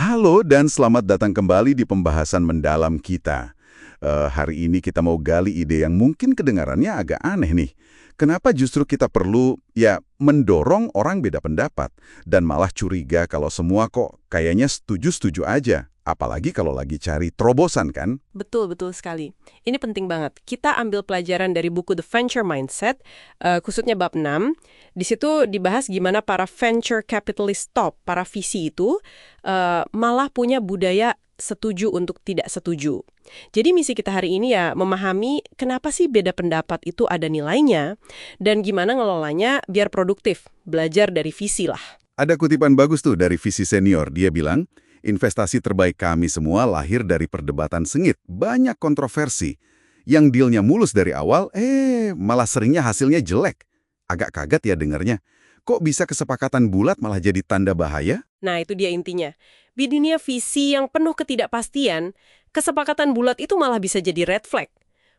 Halo dan selamat datang kembali di pembahasan mendalam kita. Hari ini kita mau gali ide yang mungkin kedengarannya agak aneh nih. Kenapa justru kita perlu, mendorong orang beda pendapat dan malah curiga kalau semua kok kayaknya setuju-setuju aja. Apalagi kalau lagi cari terobosan kan? Betul, betul sekali. Ini penting banget. Kita ambil pelajaran dari buku The Venture Mindset, khususnya bab 6. Di situ dibahas gimana para venture capitalist top, para VC itu, malah punya budaya setuju untuk tidak setuju. Jadi misi kita hari ini ya memahami kenapa sih beda pendapat itu ada nilainya, dan gimana ngelolanya biar produktif, belajar dari VC lah. Ada kutipan bagus tuh dari VC senior. Dia bilang, investasi terbaik kami semua lahir dari perdebatan sengit, banyak kontroversi. Yang dealnya mulus dari awal, malah seringnya hasilnya jelek. Agak kaget ya dengarnya. Kok bisa kesepakatan bulat malah jadi tanda bahaya? Nah, itu dia intinya. Di dunia VC yang penuh ketidakpastian, kesepakatan bulat itu malah bisa jadi red flag.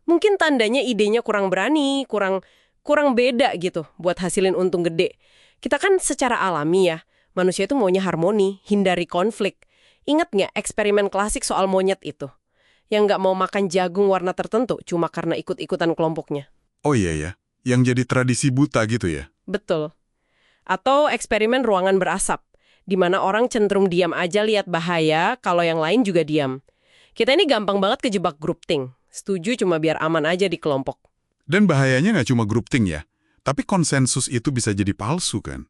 Mungkin tandanya idenya kurang berani, kurang beda gitu buat hasilin untung gede. Kita kan secara alami ya, manusia itu maunya harmoni, hindari konflik. Ingat nggak eksperimen klasik soal monyet itu? Yang nggak mau makan jagung warna tertentu cuma karena ikut-ikutan kelompoknya. Oh iya ya, yang jadi tradisi buta gitu ya? Betul. Atau eksperimen ruangan berasap, di mana orang cenderung diam aja lihat bahaya, kalau yang lain juga diam. Kita ini gampang banget kejebak groupthink. Setuju cuma biar aman aja di kelompok. Dan bahayanya nggak cuma groupthink ya, tapi konsensus itu bisa jadi palsu kan?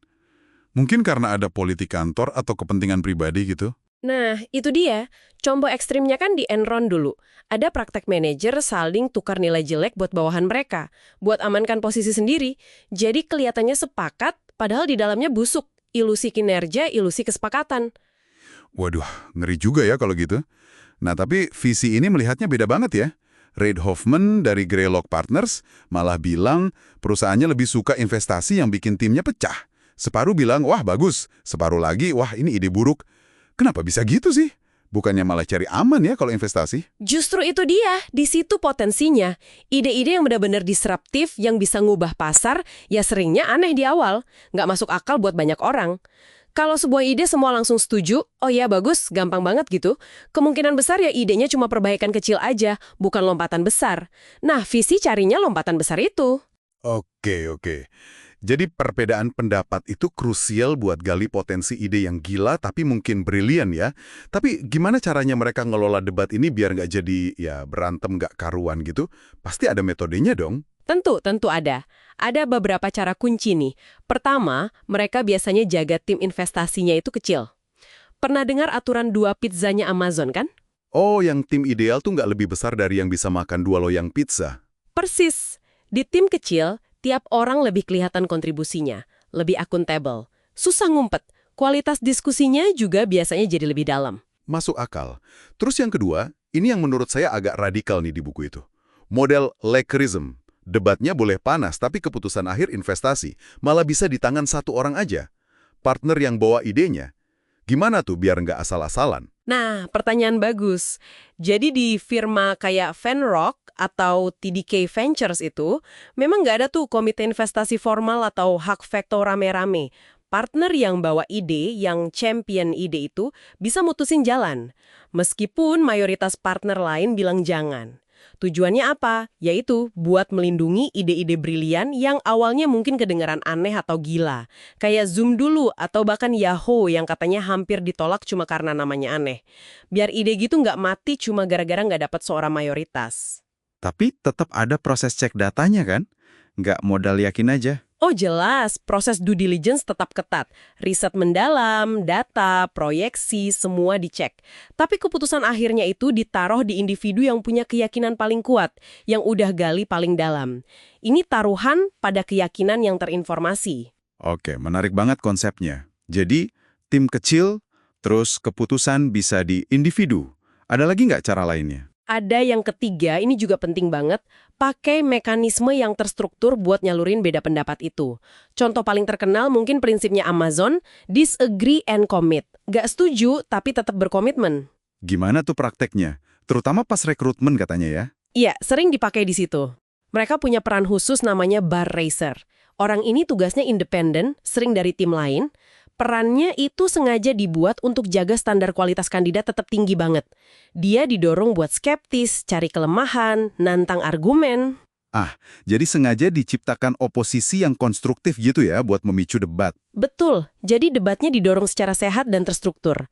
Mungkin karena ada politik kantor atau kepentingan pribadi gitu. Nah, itu dia. Contoh ekstrimnya kan di Enron dulu. Ada praktek manajer saling tukar nilai jelek buat bawahan mereka, buat amankan posisi sendiri. Jadi kelihatannya sepakat, padahal di dalamnya busuk. Ilusi kinerja, ilusi kesepakatan. Waduh, ngeri juga ya kalau gitu. Nah, tapi visi ini melihatnya beda banget ya. Reid Hoffman dari Greylock Partners malah bilang perusahaannya lebih suka investasi yang bikin timnya pecah. Separuh bilang, wah bagus. Separuh lagi, wah ini ide buruk. Kenapa bisa gitu sih? Bukannya malah cari aman ya kalau investasi? Justru itu dia, di situ potensinya. Ide-ide yang benar-benar disruptif, yang bisa ngubah pasar, ya seringnya aneh di awal. Nggak masuk akal buat banyak orang. Kalau sebuah ide semua langsung setuju, oh ya bagus, gampang banget gitu. Kemungkinan besar ya idenya cuma perbaikan kecil aja, bukan lompatan besar. Nah, visi carinya lompatan besar itu. Oke. Jadi perbedaan pendapat itu krusial buat gali potensi ide yang gila tapi mungkin brilian ya. Tapi gimana caranya mereka ngelola debat ini biar nggak jadi berantem nggak karuan gitu? Pasti ada metodenya dong. Tentu ada. Ada beberapa cara kunci nih. Pertama, mereka biasanya jaga tim investasinya itu kecil. Pernah dengar aturan 2 pizzanya Amazon kan? Oh, yang tim ideal tuh nggak lebih besar dari yang bisa makan 2 loyang pizza. Persis. Di tim kecil, tiap orang lebih kelihatan kontribusinya, lebih akuntabel. Susah ngumpet, kualitas diskusinya juga biasanya jadi lebih dalam. Masuk akal. Terus yang kedua, ini yang menurut saya agak radikal nih di buku itu. Model Lakerism. Debatnya boleh panas, tapi keputusan akhir investasi malah bisa di tangan satu orang aja. Partner yang bawa idenya. Gimana tuh biar nggak asal-asalan? Nah, pertanyaan bagus. Jadi di firma kayak Venrock atau TDK Ventures itu, memang nggak ada tuh komite investasi formal atau hak veto rame-rame. Partner yang bawa ide, yang champion ide itu, bisa mutusin jalan. Meskipun mayoritas partner lain bilang jangan. Tujuannya apa? Yaitu buat melindungi ide-ide brilian yang awalnya mungkin kedengaran aneh atau gila. Kayak Zoom dulu atau bahkan Yahoo yang katanya hampir ditolak cuma karena namanya aneh. Biar ide gitu nggak mati cuma gara-gara nggak dapat suara mayoritas. Tapi tetap ada proses cek datanya kan? Nggak modal yakin aja. Oh jelas, proses due diligence tetap ketat. Riset mendalam, data, proyeksi, semua dicek. Tapi keputusan akhirnya itu ditaruh di individu yang punya keyakinan paling kuat, yang udah gali paling dalam. Ini taruhan pada keyakinan yang terinformasi. Oke, menarik banget konsepnya. Jadi, tim kecil, terus keputusan bisa di individu. Ada lagi nggak cara lainnya? Ada yang ketiga, ini juga penting banget, pakai mekanisme yang terstruktur buat nyalurin beda pendapat itu. Contoh paling terkenal mungkin prinsipnya Amazon, disagree and commit. Gak setuju, tapi tetap berkomitmen. Gimana tuh prakteknya? Terutama pas rekrutmen katanya ya. Iya, sering dipakai di situ. Mereka punya peran khusus namanya bar raiser. Orang ini tugasnya independen, sering dari tim lain. Perannya itu sengaja dibuat untuk jaga standar kualitas kandidat tetap tinggi banget. Dia didorong buat skeptis, cari kelemahan, nantang argumen. Jadi sengaja diciptakan oposisi yang konstruktif gitu ya buat memicu debat. Betul, jadi debatnya didorong secara sehat dan terstruktur.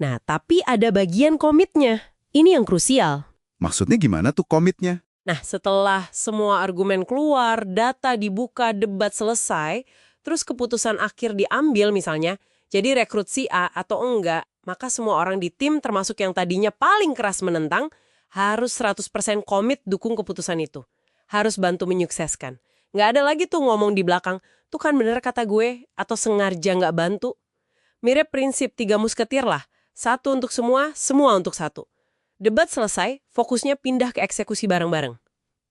Nah, tapi ada bagian komitnya. Ini yang krusial. Maksudnya gimana tuh komitnya? Nah, setelah semua argumen keluar, data dibuka, debat selesai, terus keputusan akhir diambil misalnya, jadi rekrut si A atau enggak, maka semua orang di tim termasuk yang tadinya paling keras menentang, harus 100% komit dukung keputusan itu. Harus bantu menyukseskan. Nggak ada lagi tuh ngomong di belakang, tuh kan bener kata gue, atau sengaja nggak bantu. Mirip prinsip 3 musketir lah, 1 untuk semua, semua untuk 1. Debat selesai, fokusnya pindah ke eksekusi bareng-bareng.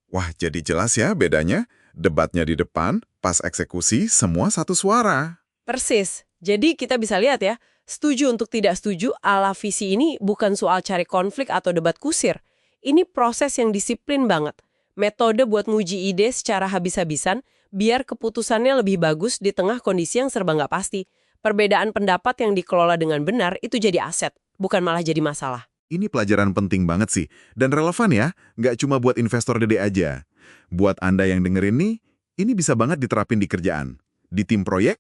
Wah, jadi jelas ya bedanya. Debatnya di depan, pas eksekusi semua satu suara. Persis. Jadi kita bisa lihat ya, setuju untuk tidak setuju ala visi ini bukan soal cari konflik atau debat kusir. Ini proses yang disiplin banget. Metode buat nguji ide secara habis-habisan, biar keputusannya lebih bagus di tengah kondisi yang serba nggak pasti. Perbedaan pendapat yang dikelola dengan benar itu jadi aset, bukan malah jadi masalah. Ini pelajaran penting banget sih. Dan relevan ya, nggak cuma buat investor Dede aja. Buat Anda yang dengerin nih, ini bisa banget diterapin di kerjaan, di tim proyek,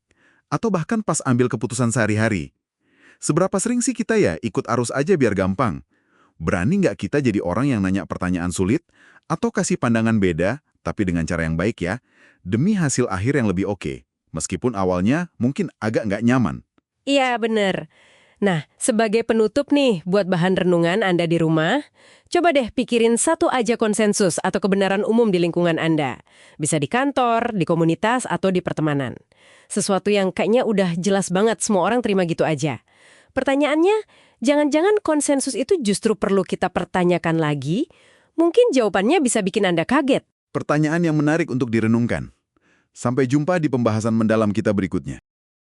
atau bahkan pas ambil keputusan sehari-hari. Seberapa sering sih kita ya ikut arus aja biar gampang? Berani nggak kita jadi orang yang nanya pertanyaan sulit, atau kasih pandangan beda, tapi dengan cara yang baik ya, demi hasil akhir yang lebih oke, meskipun awalnya mungkin agak nggak nyaman. Iya, bener. Nah, sebagai penutup nih, buat bahan renungan Anda di rumah, coba deh pikirin satu aja konsensus atau kebenaran umum di lingkungan Anda. Bisa di kantor, di komunitas, atau di pertemanan. Sesuatu yang kayaknya udah jelas banget semua orang terima gitu aja. Pertanyaannya, jangan-jangan konsensus itu justru perlu kita pertanyakan lagi? Mungkin jawabannya bisa bikin Anda kaget. Pertanyaan yang menarik untuk direnungkan. Sampai jumpa di pembahasan mendalam kita berikutnya.